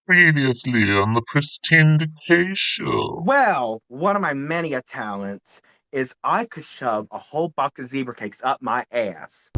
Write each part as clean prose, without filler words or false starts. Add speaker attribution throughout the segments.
Speaker 1: Previously on the Pristine Decay Show.
Speaker 2: Well, one of my many talents is I could shove a whole box of zebra cakes up my ass.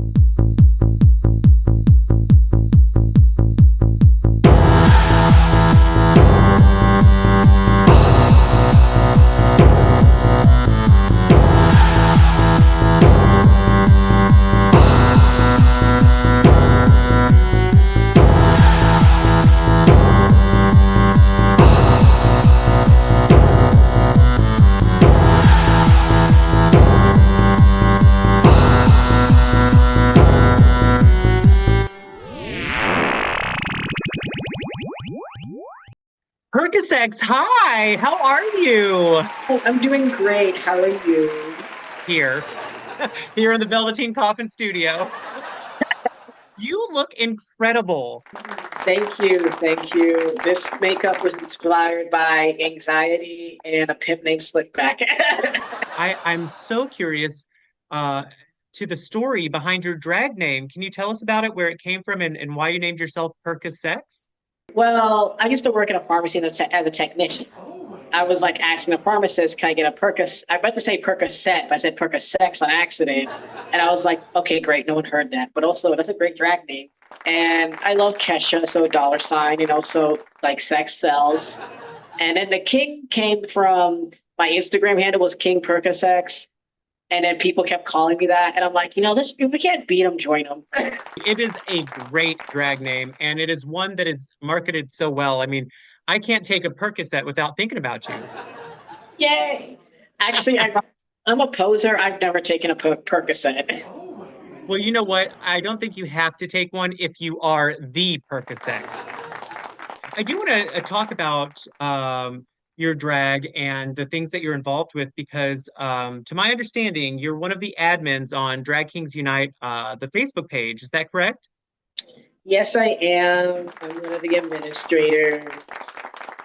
Speaker 3: Percocets, hi, how are you?
Speaker 4: Oh, I'm doing great. How are you?
Speaker 3: Here, here in the Velveteen Coffin studio. You look incredible.
Speaker 4: Thank you. Thank you. This makeup was inspired by anxiety and a pimp named Slickback.
Speaker 3: I'm so curious uh, to the story behind your drag name. Can you tell us about it, where it came from, and why you named yourself Percocets?
Speaker 4: Well, I used to work in a pharmacy as a technician. I was like asking the pharmacist, "Can I get a Percocet?" I meant to say Percocet, but I said Percocets on accident, and I was like, "Okay, great, no one heard that." But also, that's a great drag name, and I love Kesha, so dollar sign, so like sex sells. And then the King came from my Instagram handle was King Perka, and then people kept calling me that, and I'm like, this if we can't beat them, join them.
Speaker 3: It is a great drag name, and it is one that is marketed so well. I mean, I can't take a Percocet without thinking about you.
Speaker 4: Yay! Actually, I'm a poser. I've never taken a Percocet.
Speaker 3: Well, you know what? I don't think you have to take one if you are the Percocet. I do want to talk about your drag and the things that you're involved with because, to my understanding, you're one of the admins on Drag Kings Unite, the Facebook page. Is that correct?
Speaker 4: Yes, I am. I'm one of the administrators.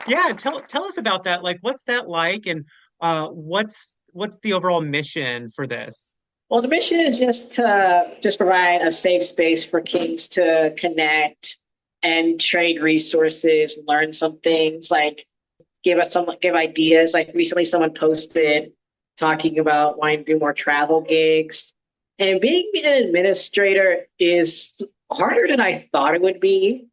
Speaker 3: Yeah, tell us about that. Like, what's that like, and what's the overall mission for this?
Speaker 4: Well, the mission is just to just provide a safe space for kings to connect and trade resources, learn some things, like give ideas. Like recently, someone posted talking about wanting to do more travel gigs, and being an administrator is harder than I thought it would be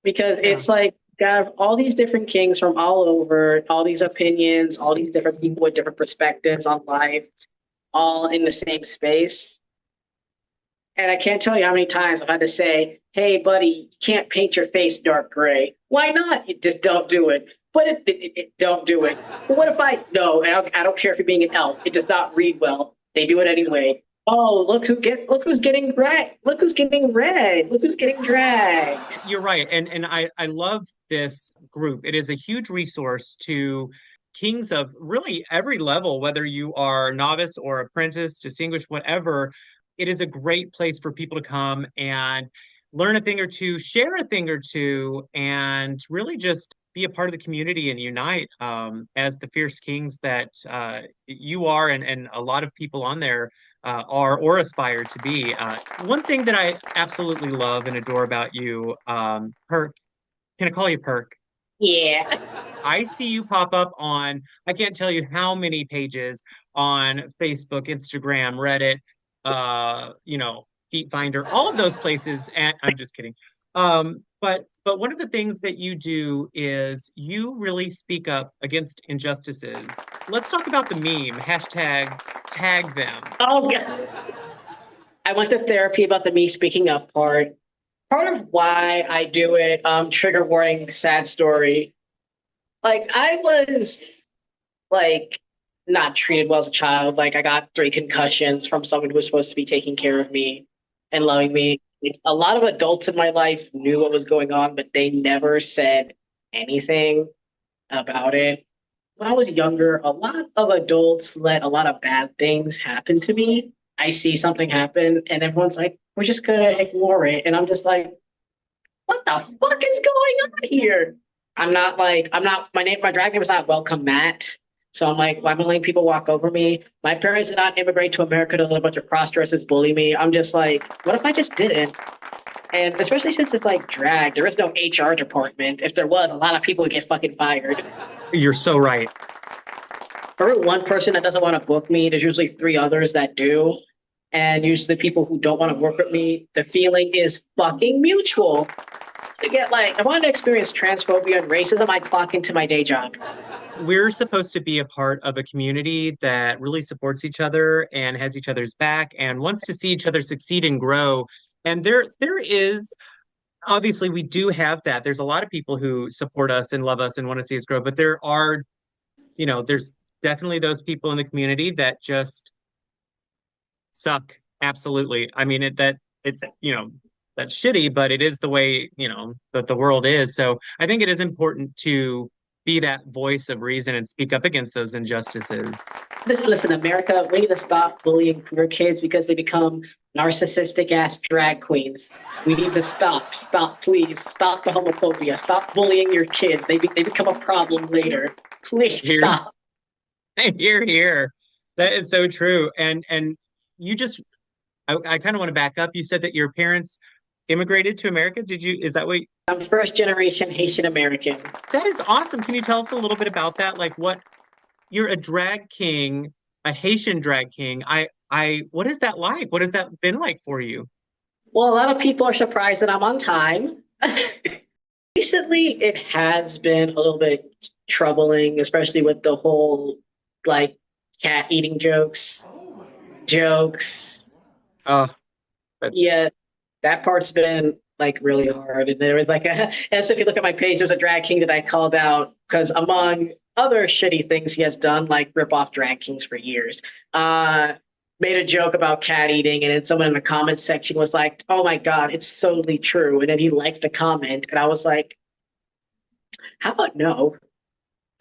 Speaker 4: because
Speaker 3: Yeah.
Speaker 4: it's like got all these different kings from all over, all these opinions, all these different people with different perspectives on life, all in the same space. And I can't tell you how many times I've had to say, "Hey, buddy, you can't paint your face dark gray. Why not? You just don't do it. But don't do it. But what if I no? And I don't care if you're being an elf. It does not read well. They do it anyway. Oh, look who's getting red. Look who's getting red. Look who's getting dragged.
Speaker 3: You're right. And I love this group. It is a huge resource to kings of really every level, whether you are novice or apprentice, distinguished, whatever. It is a great place for people to come and learn a thing or two, share a thing or two, and really just be a part of the community and unite as the fierce kings that you are and a lot of people on there are or aspire to be. One thing that I absolutely love and adore about you, Perk, can I call you Perk?
Speaker 4: Yeah.
Speaker 3: I see you pop up on, I can't tell you how many pages on Facebook, Instagram, Reddit, Feet Finder, all of those places. And I'm just kidding. But one of the things that you do is you really speak up against injustices. Let's talk about the meme, hashtag tag them.
Speaker 4: Oh yeah. I went to therapy about the me speaking up part. Part of why I do it, trigger warning, sad story. Like I was like not treated well as a child. Like I got three concussions from someone who was supposed to be taking care of me and loving me. Like, a lot of adults in my life knew what was going on, but they never said anything about it. When I was younger, a lot of adults let a lot of bad things happen to me. I see something happen and everyone's like, we're just gonna ignore it. And I'm just like, what the fuck is going on here? I'm not, my drag name is not Welcome Matt. So I'm like, why am I letting people walk over me? My parents did not immigrate to America to let a bunch of cross-dressers bully me. I'm just like, what if I just didn't? And especially since it's like drag, there is no HR department. If there was, a lot of people would get fucking fired.
Speaker 3: You're so right.
Speaker 4: For every one person that doesn't want to book me, there's usually three others that do. And usually the people who don't want to work with me, the feeling is fucking mutual. To get like, if I want to experience transphobia and racism, I clock into my day job.
Speaker 3: We're supposed to be a part of a community that really supports each other and has each other's back and wants to see each other succeed and grow. And there is obviously we do have that. There's a lot of people who support us and love us and want to see us grow, but there are, there's definitely those people in the community that just suck. Absolutely. I mean, it's, that's shitty, but it is the way, that the world is. So I think it is important to be that voice of reason and speak up against those injustices.
Speaker 4: Listen, America, we need to stop bullying queer kids because they become narcissistic ass drag queens. We need to stop, please. Stop the homophobia. Stop bullying your kids. They become a problem later. Please stop.
Speaker 3: Here. That is so true. And you just, I kind of want to back up. You said that your parents immigrated to America. Is that what?
Speaker 4: I'm first generation Haitian American.
Speaker 3: That is awesome. Can you tell us a little bit about that? Like you're a drag king, a Haitian drag king. What is that like? What has that been like for you?
Speaker 4: Well, a lot of people are surprised that I'm on time. Recently, it has been a little bit troubling, especially with the whole like cat eating jokes. Yeah, that part's been like really hard. And there was like and so if you look at my page, there's a drag king that I called out because among other shitty things he has done, like rip off drag kings for years, made a joke about cat eating, and then someone in the comments section was like, "Oh my God, it's solely true." And then he liked the comment, and I was like, "How about no?"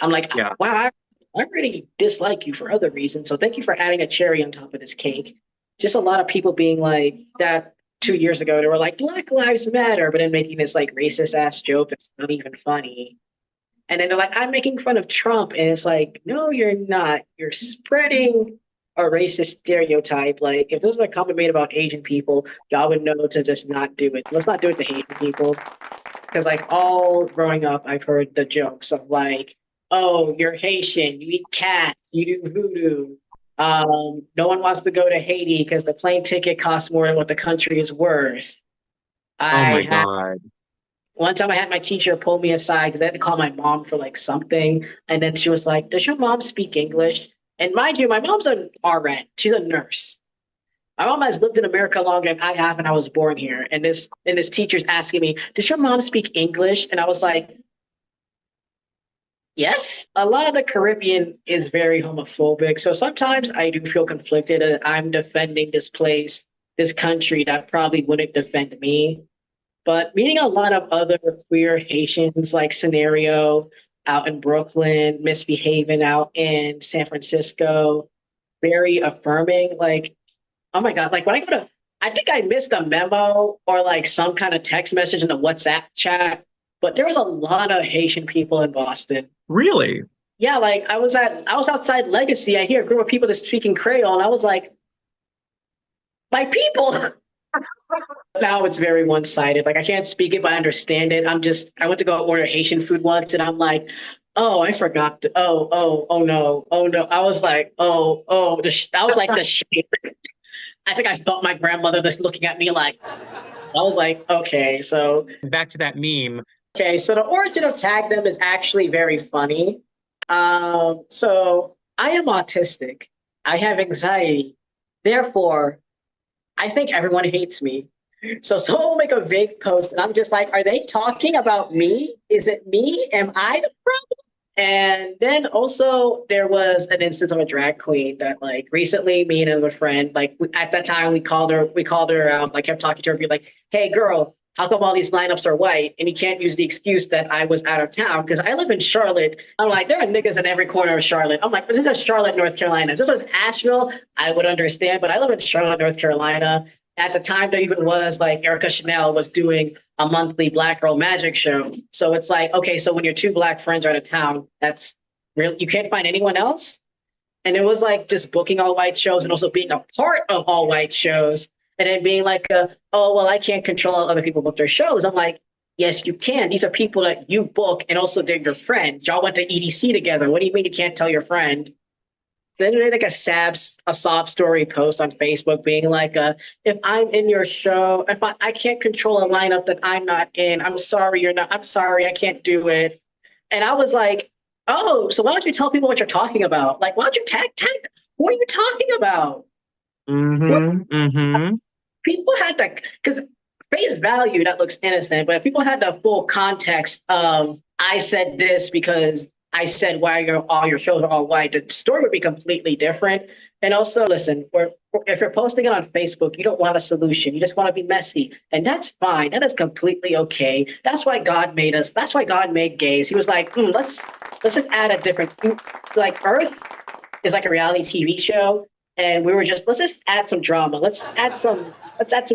Speaker 4: I'm like,
Speaker 3: yeah.
Speaker 4: Wow, I already dislike you for other reasons, so thank you for adding a cherry on top of this cake. Just a lot of people being like that 2 years ago. They were like, Black Lives Matter, but then making this like racist ass joke that's not even funny. And then they're like, I'm making fun of Trump. And it's like, no, you're not. You're spreading a racist stereotype. Like, if this was a comment made about Asian people, y'all would know to just not do it. Let's not do it to Haitian people. Because, like, all growing up, I've heard the jokes of, like, oh, you're Haitian, you eat cats, you do voodoo. No one wants to go to Haiti because the plane ticket costs more than what the country is worth.
Speaker 3: Oh my God.
Speaker 4: One time I had my teacher pull me aside because I had to call my mom for like something. And then she was like, does your mom speak English? And mind you, my mom's an RN. She's a nurse. My mom has lived in America longer than I have, and I was born here. And this teacher's asking me, does your mom speak English? And I was like, yes. A lot of the Caribbean is very homophobic. So sometimes I do feel conflicted and I'm defending this place, this country that probably wouldn't defend me. But meeting a lot of other queer Haitians, like Scenario out in Brooklyn, Misbehaving out in San Francisco, very affirming. Like, oh my God, like when I think I missed a memo or like some kind of text message in the WhatsApp chat, but there was a lot of Haitian people in Boston.
Speaker 3: Really?
Speaker 4: Yeah, like I was outside Legacy. I hear a group of people just speaking Creole, and I was like, my people. Now it's very one-sided. Like I can't speak it, but I understand it. I went to go order Haitian food once and I'm like, oh, I forgot to, oh no. I was like, I was like the shit. I think I felt my grandmother just looking at me like, I was like, okay, so.
Speaker 3: Back to that meme.
Speaker 4: Okay, so the origin of Tag Them is actually very funny. So I am autistic. I have anxiety. Therefore, I think everyone hates me. So someone will make a vague post and I'm just like, are they talking about me? Is it me? Am I the problem? And then also there was an instance of a drag queen that like recently me and a friend, like at that time we called her like kept talking to her, be like, hey girl, how come all these lineups are white? And you can't use the excuse that I was out of town because I live in Charlotte. I'm like, there are niggas in every corner of Charlotte. I'm like, this is Charlotte, North Carolina. If this was Asheville, I would understand, but I live in Charlotte, North Carolina. At the time, there even was like Erica Chanel was doing a monthly Black Girl Magic show. So it's like, okay, so when your two Black friends are out of town, that's really, you can't find anyone else? And it was like just booking all white shows and also being a part of all white shows. And then being like, oh, well, I can't control how other people book their shows. I'm like, yes, you can. These are people that you book and also they're your friends. Y'all went to EDC together. What do you mean you can't tell your friend? Then they made like a sob story post on Facebook being like, if I'm in your show, if I can't control a lineup that I'm not in, I'm sorry you're not, I'm sorry, I can't do it. And I was like, oh, so why don't you tell people what you're talking about? Like, why don't you tag? What are you talking about? People had to, because face value, that looks innocent, but if people had the full context of, I said this because I said why all your shows are all white, the story would be completely different. And also, listen, if you're posting it on Facebook, you don't want a solution. You just want to be messy. And that's fine. That is completely okay. That's why God made us. That's why God made gays. He was like, let's just add a different, like Earth is like a reality TV show. And we were let's just add some drama. Let's add some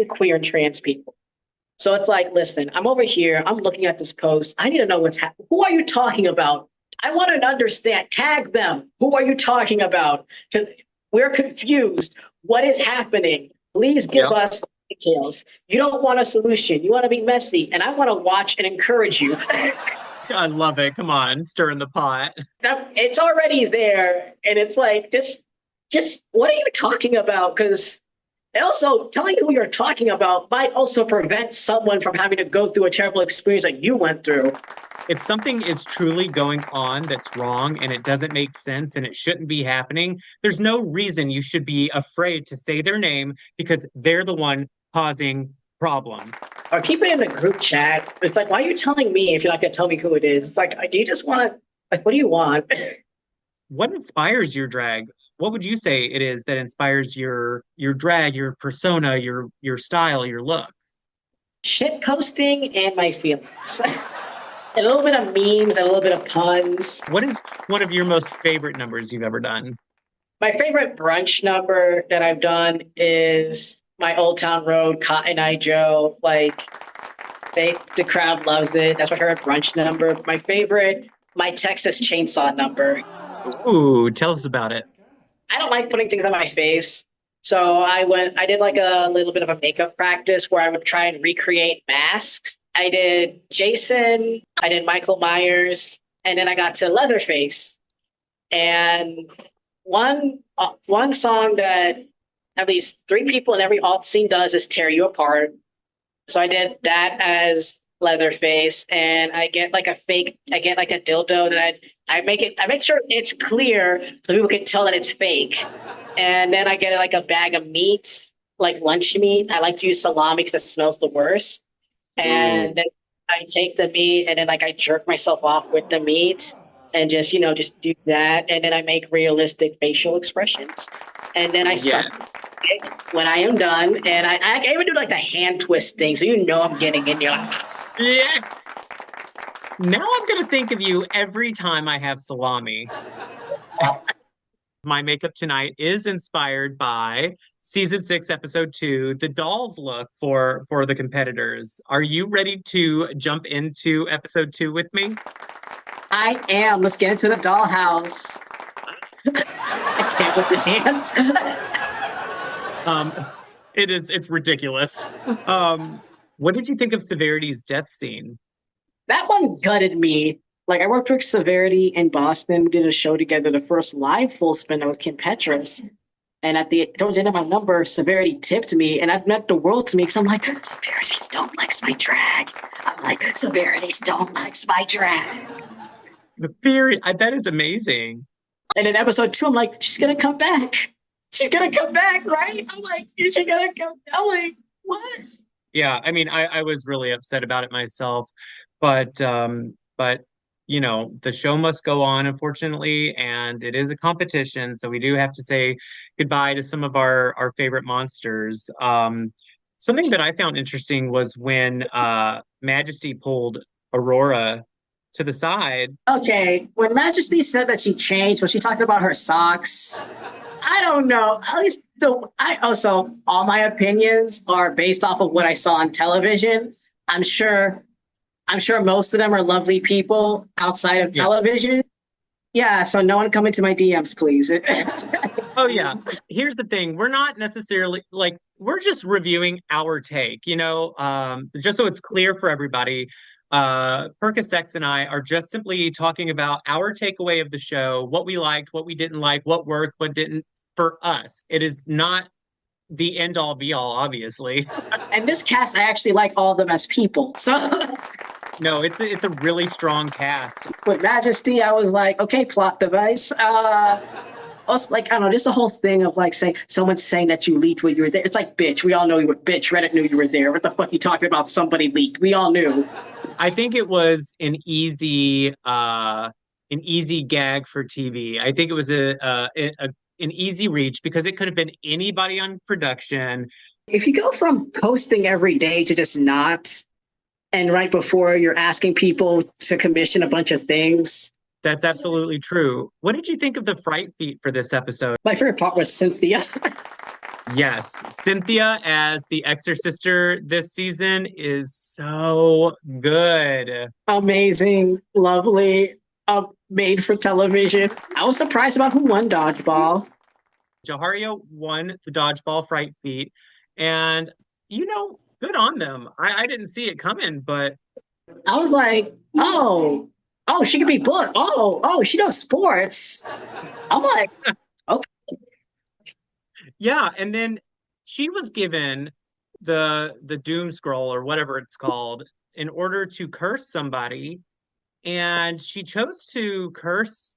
Speaker 4: queer and trans people. So it's like, listen, I'm over here. I'm looking at this post. I need to know what's happening. Who are you talking about? I want to understand. Tag them. Who are you talking about? Because we're confused. What is happening? Please give us details. You don't want a solution. You want to be messy. And I want to watch and encourage you.
Speaker 3: I love it. Come on, stir in the pot.
Speaker 4: It's already there. And it's like, just what are you talking about? Because also telling who you're talking about might also prevent someone from having to go through a terrible experience like you went through.
Speaker 3: If something is truly going on that's wrong and it doesn't make sense and it shouldn't be happening, there's no reason you should be afraid to say their name because they're the one causing problem.
Speaker 4: Or keep it in the group chat. It's like, why are you telling me if you're not going to tell me who it is? It's like, do you just want, like, what do you want?
Speaker 3: What inspires your drag? What would you say it is that inspires your drag, your persona, your style, your look?
Speaker 4: Shit posting and my feelings. A little bit of memes, a little bit of puns.
Speaker 3: What is one of your most favorite numbers you've ever done?
Speaker 4: My favorite brunch number that I've done is my Old Town Road, Cotton Eye Joe. Like, the crowd loves it. That's my favorite brunch number. My favorite, my Texas Chainsaw number.
Speaker 3: Ooh, tell us about it.
Speaker 4: I don't like putting things on my face. So I did like a little bit of a makeup practice where I would try and recreate masks. I did Jason, I did Michael Myers, and then I got to Leatherface. And one song that at least 3 people in every alt scene does is Tear You Apart. So I did that as Leatherface, and I get like a dildo that I make sure it's clear so people can tell that it's fake. And then I get like a bag of meat, like lunch meat. I like to use salami because it smells the worst. And then I take the meat and then like I jerk myself off with the meat and just do that. And then I make realistic facial expressions. And then I suck it when I am done. And I even do like the hand twist thing. So I'm getting in there.
Speaker 3: Yeah. Now I'm going to think of you every time I have salami. My makeup tonight is inspired by season 6, episode 2, the dolls look for the competitors. Are you ready to jump into episode 2 with me?
Speaker 4: I am. Let's get into the dollhouse. I can't with the hands.
Speaker 3: It's ridiculous. What did you think of Severity's death scene?
Speaker 4: That one gutted me. Like, I worked with Severity in Boston. We did a show together, the first live full spinner with Kim Petras. And towards the end of my number, Severity tipped me, and that meant the world to me because I'm like, Severity don't likes my drag. I'm like, Severity don't likes my drag.
Speaker 3: That is amazing.
Speaker 4: And in episode 2, I'm like, she's going to come back. She's going to come back, right? I'm like, she's going to come. I'm like, what?
Speaker 3: Yeah, I mean, I was really upset about it myself, but the show must go on, unfortunately, and it is a competition, so we do have to say goodbye to some of our favorite monsters. Something that I found interesting was when Majesty pulled Aurora to the side.
Speaker 4: Okay, when Majesty said that she changed, when she talked about her socks, I don't know. At least all my opinions are based off of what I saw on television. I'm sure most of them are lovely people outside of television. Yeah, so no one come into my DMs, please.
Speaker 3: Oh yeah. Here's the thing. We're not necessarily like we're just reviewing our take, just so it's clear for everybody. Perk and I are just simply talking about our takeaway of the show, what we liked, what we didn't like, what worked, what didn't for us. It is not the end all be all, obviously.
Speaker 4: And this cast, I actually like all of them as people. So
Speaker 3: No, it's a really strong cast.
Speaker 4: with Majesty, I was like, okay, plot device. Also, like, I don't know, just the whole thing of like saying someone's saying that you leaked when you were there. It's like, bitch, we all know you were, bitch, Reddit knew you were there. What the fuck you talking about? Somebody leaked. We all knew.
Speaker 3: I think it was an easy gag for TV. I think it was an easy reach because it could have been anybody on production.
Speaker 4: If you go from posting every day to just not, and right before you're asking people to commission a bunch of things.
Speaker 3: That's absolutely true. What did you think of the fright feat for this episode?
Speaker 4: My favorite part was Cynthia.
Speaker 3: Yes, Cynthia as the Exorcister this season is so good.
Speaker 4: Amazing, lovely, made for television. I was surprised about who won Dodgeball.
Speaker 3: Jahario won the dodgeball fright feat, and good on them. I didn't see it coming, but
Speaker 4: I was like, oh, she could be booked. Oh, she knows sports. I'm like, okay.
Speaker 3: yeah. And then she was given the doom scroll or whatever it's called in order to curse somebody, and she chose to curse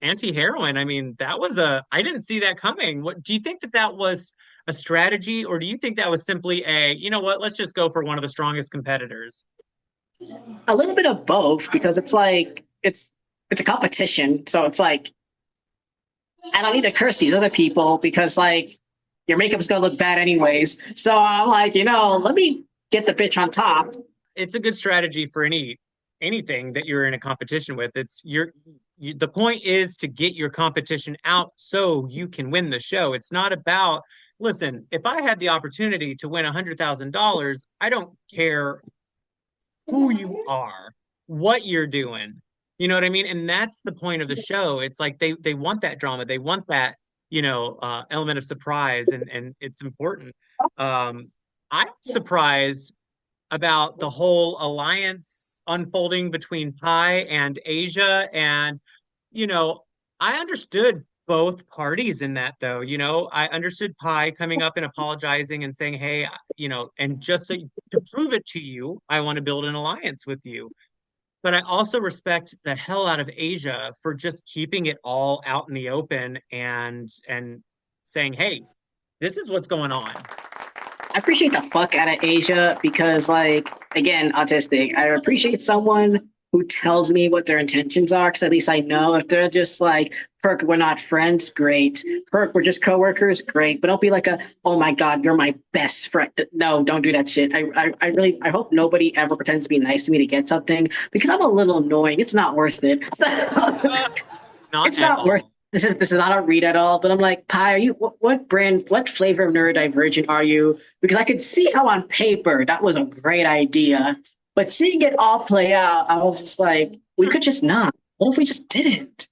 Speaker 3: anti-heroine. I mean, I didn't see that coming. What do you think that was a strategy, or do you think that was simply you know what, let's just go for one of the strongest competitors?
Speaker 4: A little bit of both, because it's like it's a competition, so it's like I don't need to curse these other people because like your makeup's gonna look bad anyways. So I'm like, let me get the bitch on top.
Speaker 3: It's a good strategy for anything that you're in a competition with. The point is to get your competition out so you can win the show. It's not about, listen, if I had the opportunity to win $100,000, I don't care who you are, what you're doing. You know what I mean? And that's the point of the show. It's like they want that drama. They want that, element of surprise, and it's important. I'm surprised about the whole alliance unfolding between Pi and Asia. And, I understood both parties in that, though. I understood Pi coming up and apologizing and saying, hey, and just to prove it to you, I want to build an alliance with you. But I also respect the hell out of Asia for just keeping it all out in the open and saying, hey, this is what's going on.
Speaker 4: I appreciate the fuck out of Asia because, like, again, autistic. I appreciate someone who tells me what their intentions are, because at least I know. If they're just like, Perk, we're not friends, great. Perk, we're just coworkers, great. But don't be like oh my God, you're my best friend. No, don't do that shit. I hope nobody ever pretends to be nice to me to get something, because I'm a little annoying. It's not worth it. It's not worth it. This is not a read at all, but I'm like, Pi, are you what brand, what flavor of neurodivergent are you? Because I could see how on paper that was a great idea, but seeing it all play out, I was just like, we could just not. What if we just didn't?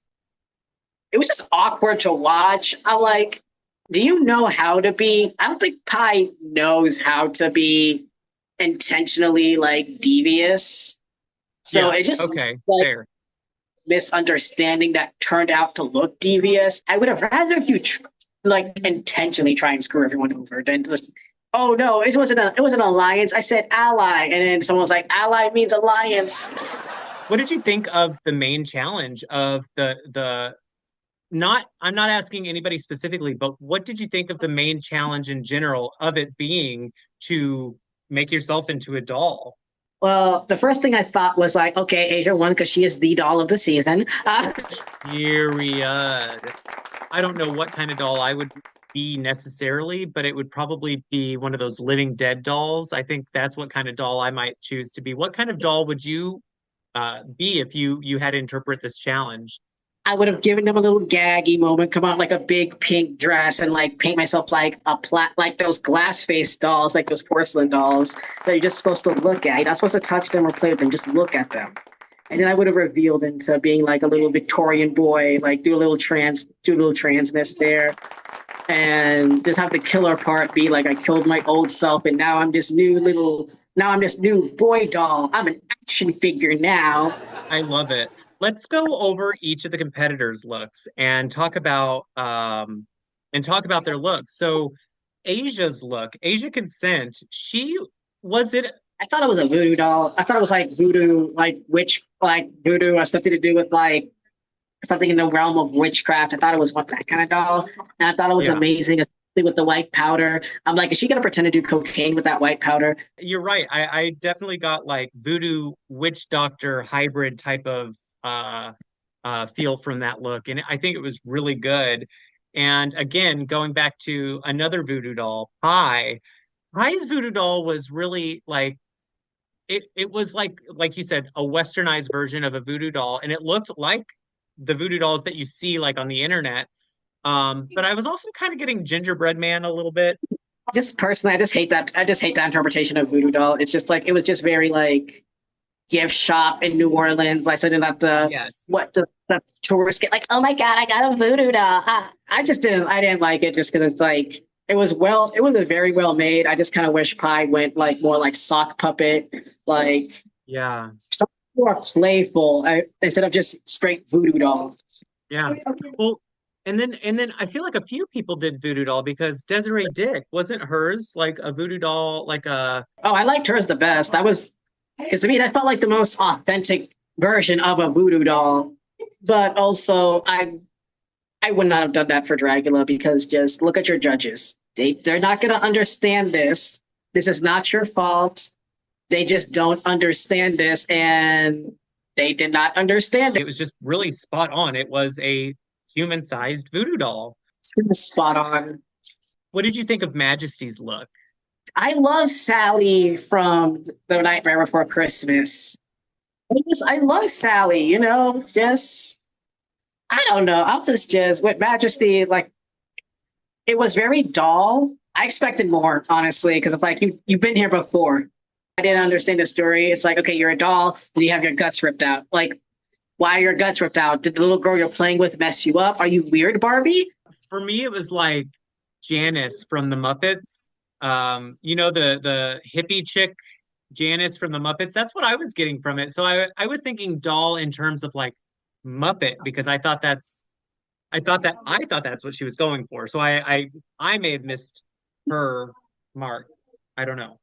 Speaker 4: It was just awkward to watch. I'm like, do you know how to be? I don't think Pi knows how to be intentionally like devious. So
Speaker 3: Yeah,
Speaker 4: it just
Speaker 3: okay,
Speaker 4: like
Speaker 3: fair.
Speaker 4: misunderstanding that turned out to look devious. I would have rather if you intentionally try and screw everyone over than just, oh no, it was an alliance. I said ally, and then someone was like, ally means alliance.
Speaker 3: What did you think of the main challenge of the not, I'm not asking anybody specifically, but what did you think of the main challenge in general of it being to make yourself into a doll?
Speaker 4: Well, the first thing I thought was like, okay, Asia won because she is the doll of the season.
Speaker 3: Period. I don't know what kind of doll I would be necessarily, but it would probably be one of those living dead dolls. I think that's what kind of doll I might choose to be. What kind of doll would you be if you had to interpret this challenge?
Speaker 4: I would have given them a little gaggy moment, come out like a big pink dress and like paint myself like like those glass face dolls, like those porcelain dolls that you're just supposed to look at. You're not supposed to touch them or play with them, just look at them. And then I would have revealed into being like a little Victorian boy, like do a little transness there, and just have the killer part be like I killed my old self, and now I'm this new boy doll. I'm an action figure now.
Speaker 3: I love it. Let's go over each of the competitors' looks and talk about their looks. So Asia's look, Asia Consent, she was it
Speaker 4: I thought it was a voodoo doll. I thought it was like voodoo, like witch, like voodoo or something to do with like something in the realm of witchcraft. I thought it was what that kind of doll, and I thought it was
Speaker 3: yeah.
Speaker 4: amazing, especially with the white powder. I'm like, is she gonna pretend to do cocaine with that white powder?
Speaker 3: You're right. I definitely got like voodoo witch doctor hybrid type of feel from that look, and I think it was really good. And again, going back to another voodoo doll, Pie's voodoo doll was really like it was like you said, a westernized version of a voodoo doll, and it looked like the voodoo dolls that you see like on the internet. But I was also kind of getting gingerbread man a little bit.
Speaker 4: Just personally, I just hate that. I just hate that interpretation of voodoo doll. It's just like it was just very like gift shop in New Orleans, like something that
Speaker 3: Yes.
Speaker 4: the tourists get like, oh my god, I got a voodoo doll. I didn't like it just because it's like it was a very well made. I just kind of wish Pie went like more like sock puppet, like
Speaker 3: Yeah.
Speaker 4: something more playful instead of just straight voodoo doll.
Speaker 3: Yeah. Well, and then I feel like a few people did voodoo doll because Desiree Dick wasn't hers like a voodoo doll, like a
Speaker 4: Oh, I liked hers the best. That was because to me that felt like the most authentic version of a voodoo doll. But also, I would not have done that for Dragula because just look at your judges. They're not going to understand this. This is not your fault. They just don't understand this, and they did not understand
Speaker 3: it was just really spot on. It was a human-sized voodoo doll.
Speaker 4: it. Spot on.
Speaker 3: What did you think of Majesty's look?
Speaker 4: I love Sally from The Nightmare Before Christmas. I love Sally. Just I don't know. I was just with Majesty, like it was very dull. I expected more, honestly, because it's like you've been here before. I didn't understand the story. It's like, okay, you're a doll and you have your guts ripped out. Like, why are your guts ripped out? Did the little girl you're playing with mess you up? Are you weird, Barbie?
Speaker 3: For me, it was like Janice from the Muppets. The hippie chick Janice from the Muppets. That's what I was getting from it. So I was thinking doll in terms of like Muppet because I thought that's what she was going for. So I may have missed her mark. I don't know.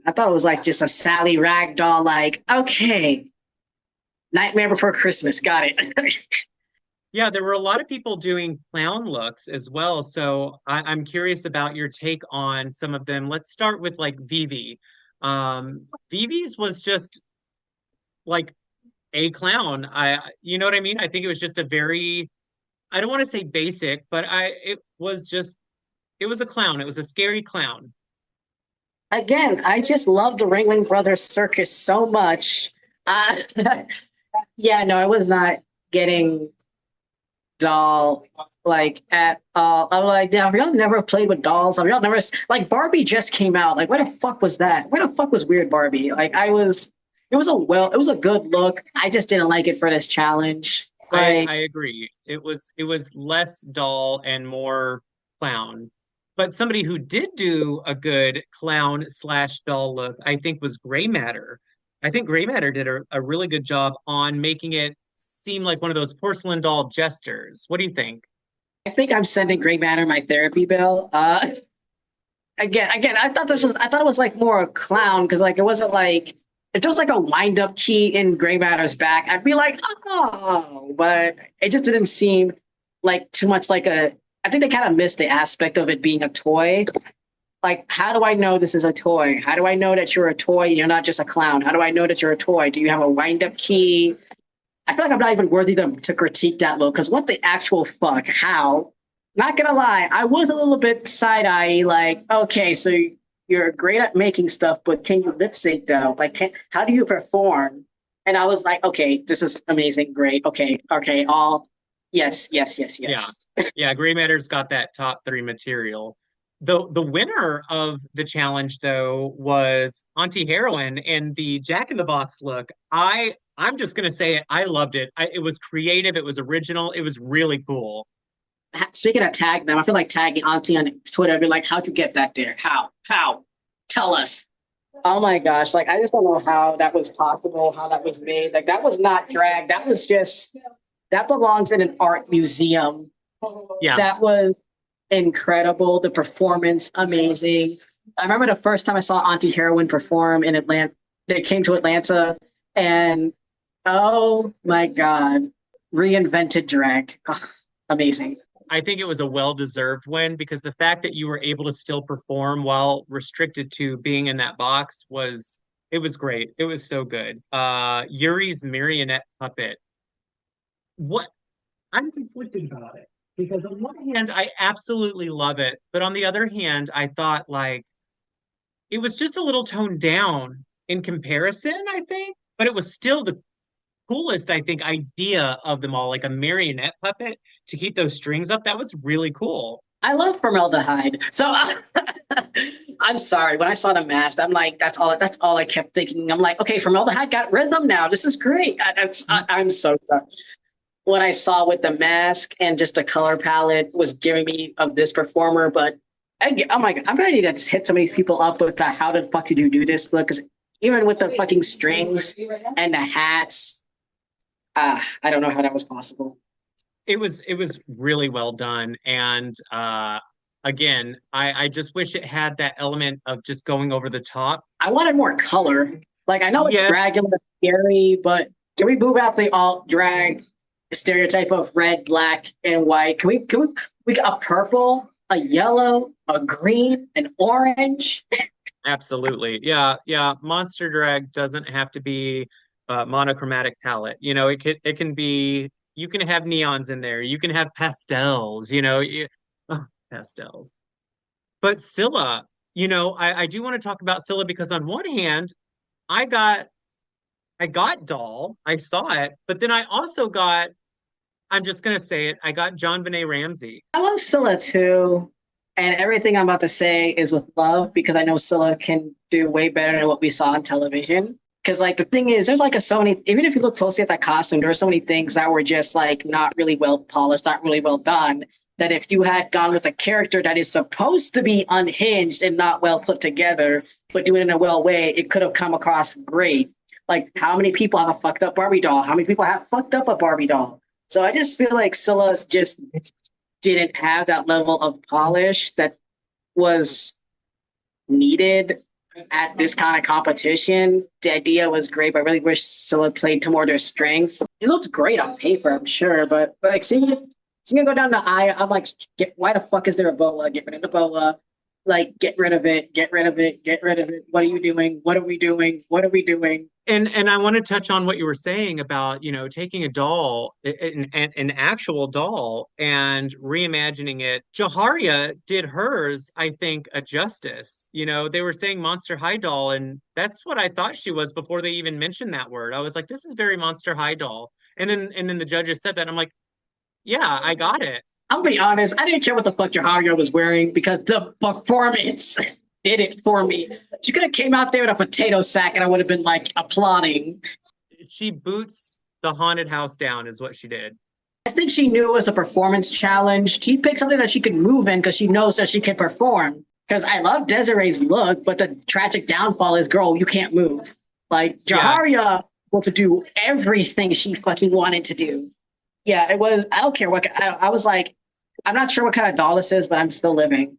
Speaker 4: I thought it was like just a Sally rag doll, like, okay, Nightmare Before Christmas, got it.
Speaker 3: Yeah, there were a lot of people doing clown looks as well. So I'm curious about your take on some of them. Let's start with like Vivi. Vivi's was just like a clown. You know what I mean? I think it was just a very, I don't want to say basic, but it was a clown. It was a scary clown.
Speaker 4: Again, I just love the Ringling Brothers Circus so much. Uh, yeah, no, I was not getting doll like at all. I'm like, yeah, have y'all never played with dolls? Have y'all never like Barbie just came out? Like, what the fuck was that? Where the fuck was Weird Barbie? Like, it was a good look. I just didn't like it for this challenge. Like,
Speaker 3: I agree. It was less doll and more clown. But somebody who did do a good clown slash doll look, I think, was Gray Matter. I think Gray Matter did a really good job on making it seem like one of those porcelain doll jesters. What do you think?
Speaker 4: I think I'm sending Gray Matter my therapy bill. Again, I thought it was like more a clown because like it wasn't like if there was like a wind up key in Gray Matter's back, I'd be like, oh, but it just didn't seem like too much like a. I think they kind of missed the aspect of it being a toy. Like, how do I know this is a toy? How do I know that you're a toy and you're not just a clown? How do I know that you're a toy? Do you have a wind up key? I feel like I'm not even worthy to critique that look because what the actual fuck? How? Not gonna lie, I was a little bit side eye, like, okay, so you're great at making stuff, but can you lip sync though? Like, how do you perform? And I was like, okay, this is amazing, great, okay, all yes, yes, yes, yes.
Speaker 3: Yeah, Gray Matter's got that top three material. The winner of the challenge though was Auntie Heroine and the Jack in the Box look. I'm just gonna say it. I loved it. It was creative. It was original. It was really cool.
Speaker 4: Speaking of tag them, I feel like tagging Auntie on Twitter. I'd be like, how'd you get that there? How? How? Tell us. Oh my gosh. Like, I just don't know how that was possible, how that was made. Like, that was not drag. That was just, that belongs in an art museum.
Speaker 3: Yeah.
Speaker 4: That was incredible. The performance, amazing. I remember the first time I saw Auntie Heroine perform in Atlanta. They came to Atlanta, and oh my God, reinvented drag. Ugh, amazing.
Speaker 3: I think it was a well-deserved win because the fact that you were able to still perform while restricted to being in that box it was great. It was so good. Yuri's marionette puppet. What I'm conflicted about it because on one hand, I absolutely love it, but on the other hand, I thought like it was just a little toned down in comparison, I think, but it was still the coolest, I think, idea of them all, like a marionette puppet to keep those strings up. That was really cool.
Speaker 4: I love formaldehyde. So I'm sorry. When I saw the mask, I'm like, that's all I kept thinking. I'm like, okay, formaldehyde got rhythm now. This is great. I'm so sorry. What I saw with the mask and just the color palette was giving me of this performer, but oh my God, I'm ready to just hit some of these people up with the how the fuck did you do this look? Because even with the fucking strings and the hats, I don't know how that was possible.
Speaker 3: It was really well done. And again, I just wish it had that element of just going over the top.
Speaker 4: I wanted more color. Like I know it's
Speaker 3: Yes.
Speaker 4: Dragula scary, but can we move out the alt drag stereotype of red, black, and white? Can we get a purple, a yellow, a green, an orange?
Speaker 3: Absolutely. Yeah, yeah. Monster drag doesn't have to be monochromatic palette. You know, it can be you can have neons in there. You can have pastels, oh, pastels. But Scylla, I do want to talk about Scylla because on one hand, I got I got Doll. I saw it, but then I also got I'm just gonna say it, I got John Benet Ramsey.
Speaker 4: I love Scylla too. And everything I'm about to say is with love because I know Scylla can do way better than what we saw on television. Because like the thing is, there's like so many. Even if you look closely at that costume, there are so many things that were just like not really well polished, not really well done. That if you had gone with a character that is supposed to be unhinged and not well put together, but do it in a well way, it could have come across great. Like how many people have a fucked up Barbie doll? How many people have fucked up a Barbie doll? So I just feel like Scylla just didn't have that level of polish that was needed at this kind of competition. The idea was great, but I really wish Scylla played to more of their strengths. It looked great on paper, I'm sure, but like seeing it go down the aisle, I'm like, why the fuck is there a boa? Get rid of the boa. Like, get rid of it, get rid of it, get rid of it. What are you doing? What are we doing? What are we doing?
Speaker 3: And I want to touch on what you were saying about, taking a doll, an actual doll, and reimagining it. Jaharia did hers, I think, a justice. They were saying Monster High doll, and that's what I thought she was before they even mentioned that word. I was like, this is very Monster High doll. And then the judges said that, and I'm like, yeah, I got it.
Speaker 4: I'll be honest, I didn't care what the fuck Jaharia was wearing because the performance did it for me. She could have came out there with a potato sack and I would have been like applauding.
Speaker 3: She boots the haunted house down is what she did.
Speaker 4: I think she knew it was a performance challenge. She picked something that she could move in because she knows that she can perform. Because I love Desiree's look, but the tragic downfall is, girl, you can't move. Like, Jaharia wants to do everything she fucking wanted to do. Yeah, it was, I don't care what, I was like, I'm not sure what kind of doll this is, but I'm still living.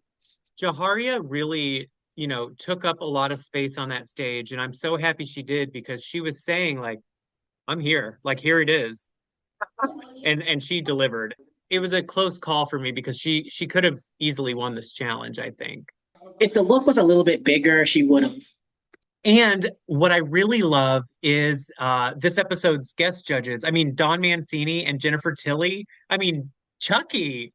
Speaker 3: Jaharia really, took up a lot of space on that stage. And I'm so happy she did because she was saying, like, I'm here. Like, here it is. And she delivered. It was a close call for me because she could have easily won this challenge, I think.
Speaker 4: If the look was a little bit bigger, she would have.
Speaker 3: And what I really love is this episode's guest judges. I mean, Don Mancini and Jennifer Tilly. I mean, Chucky.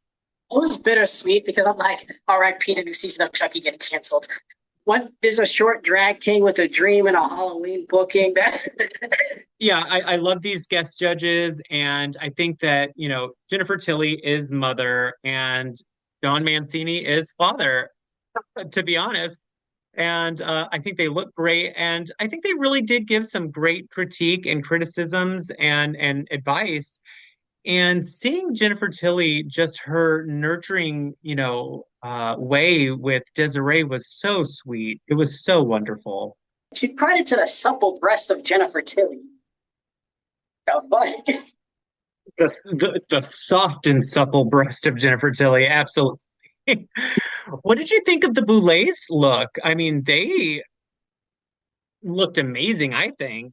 Speaker 4: It was bittersweet because I'm like, RIP, the new season of Chucky getting canceled. There's a short drag king with a dream and a Halloween booking.
Speaker 3: Yeah, I love these guest judges. And I think that, Jennifer Tilly is mother and Don Mancini is father, to be honest. And I think they look great. And I think they really did give some great critique and criticisms and advice. And seeing Jennifer Tilly, just her nurturing, way with Desiree was so sweet. It was so wonderful.
Speaker 4: She cried into the supple breast of Jennifer Tilly. The fuck?
Speaker 3: The soft and supple breast of Jennifer Tilly, absolutely. What did you think of the Boulets look? I mean, they looked amazing, I think.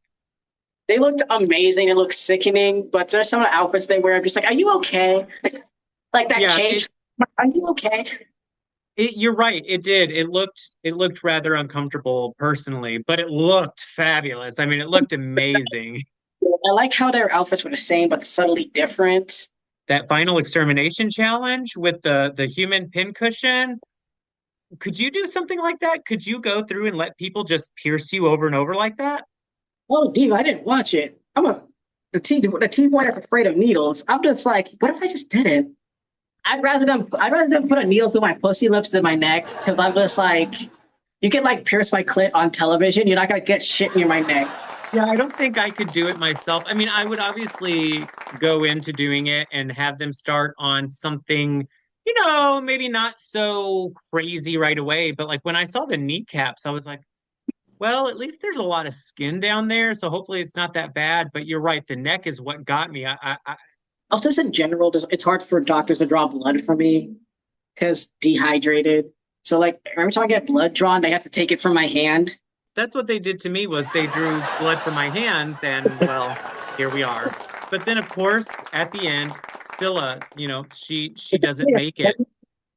Speaker 4: They looked amazing. It looked sickening, but there's some of the outfits they wear. I'm just like, are you okay? Like that
Speaker 3: Yeah,
Speaker 4: cage. Are you okay?
Speaker 3: you're right. It did. It looked rather uncomfortable personally, but it looked fabulous. I mean, it looked amazing.
Speaker 4: I like how their outfits were the same but subtly different.
Speaker 3: That final extermination challenge with the human pincushion. Could you do something like that? Could you go through and let people just pierce you over and over like that?
Speaker 4: Oh, Diva, I didn't watch it. The teen boy that's afraid of needles. I'm just like, what if I just did it? I'd rather them put a needle through my pussy lips than my neck because I'm just like, you can like pierce my clit on television. You're not gonna get shit near my neck.
Speaker 3: Yeah, I don't think I could do it myself. I mean, I would obviously go into doing it and have them start on something, maybe not so crazy right away. But like when I saw the kneecaps, I was like, well, at least there's a lot of skin down there. So hopefully it's not that bad. But you're right, the neck is what got me.
Speaker 4: Also, just in general, it's hard for doctors to draw blood for me because dehydrated. So like every time I get blood drawn, they have to take it from my hand.
Speaker 3: That's what they did to me was they drew blood from my hands and well, here we are. But then of course, at the end, Scylla, she doesn't make it.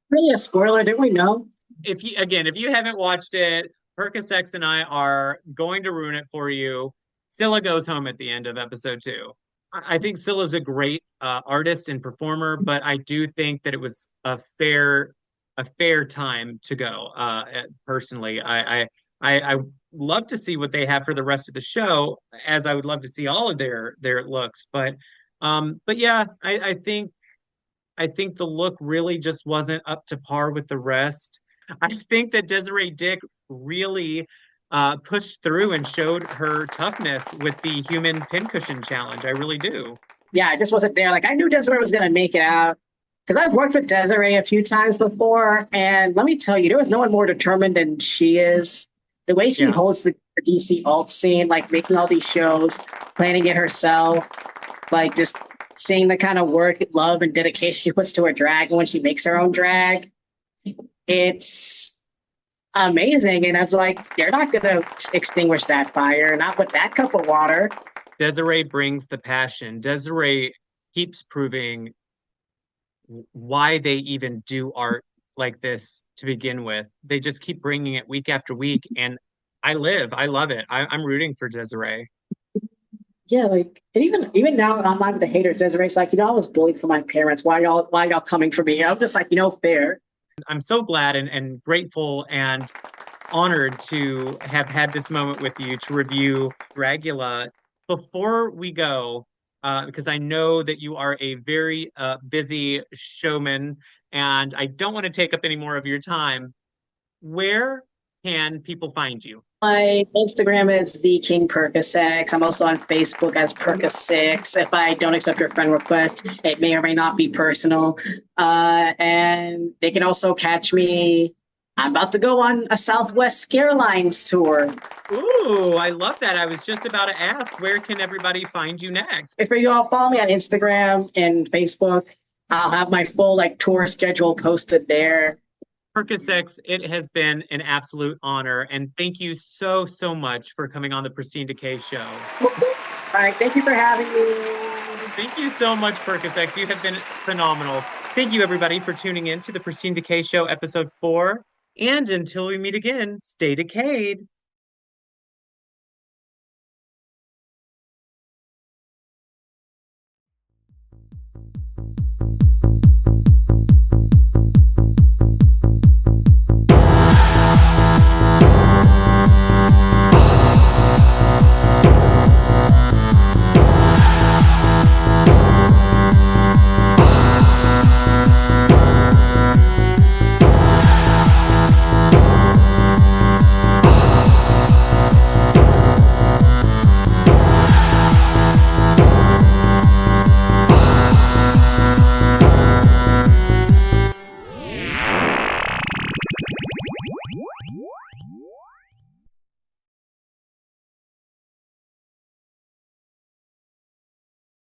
Speaker 4: Really a spoiler, didn't we know?
Speaker 3: If you haven't watched it, Perk and I are going to ruin it for you. Scylla goes home at the end of episode 2. I think Scylla's a great artist and performer, but I do think that it was a fair time to go. Personally, I love to see what they have for the rest of the show, as I would love to see all of their looks. But yeah, I think the look really just wasn't up to par with the rest. I think that Desiree Dick really pushed through and showed her toughness with the human pincushion challenge. I really do.
Speaker 4: Yeah, I just wasn't there. Like I knew Desiree was gonna make it out because I've worked with Desiree a few times before, and let me tell you, there was no one more determined than she is. The way she
Speaker 3: Yeah.
Speaker 4: holds the DC alt scene, like making all these shows, planning it herself, like just seeing the kind of work, love, and dedication she puts to her drag when she makes her own drag. It's amazing. And I was like, you're not going to extinguish that fire, not with that cup of water.
Speaker 3: Desiree brings the passion. Desiree keeps proving why they even do art like this to begin with. They just keep bringing it week after week, and I love it. I'm rooting for Desiree.
Speaker 4: Yeah, like and even now online with the haters, Desiree's like, I was bullied for my parents. Why y'all coming for me? I'm just like, fair.
Speaker 3: I'm so glad and grateful and honored to have had this moment with you to review Dragula. Before we go, because I know that you are a very busy showman and I don't want to take up any more of your time, where can people find you?
Speaker 4: My Instagram is the King Perka. I'm also on Facebook as Perka6. If I don't accept your friend request, it may or may not be personal. And they can also catch me. I'm about to go on a Southwest Scarelines tour.
Speaker 3: Ooh, I love that. I was just about to ask, where can everybody find you next?
Speaker 4: If you all follow me on Instagram and Facebook, I'll have my full tour schedule posted there.
Speaker 3: EXXX, it has been an absolute honor, and thank you so, so much for coming on the Pristine Decay Show.
Speaker 4: All right, thank you for having me.
Speaker 3: Thank you so much, EXXX. You have been phenomenal. Thank you, everybody, for tuning in to the Pristine Decay Show, episode 4. And until we meet again, stay decayed.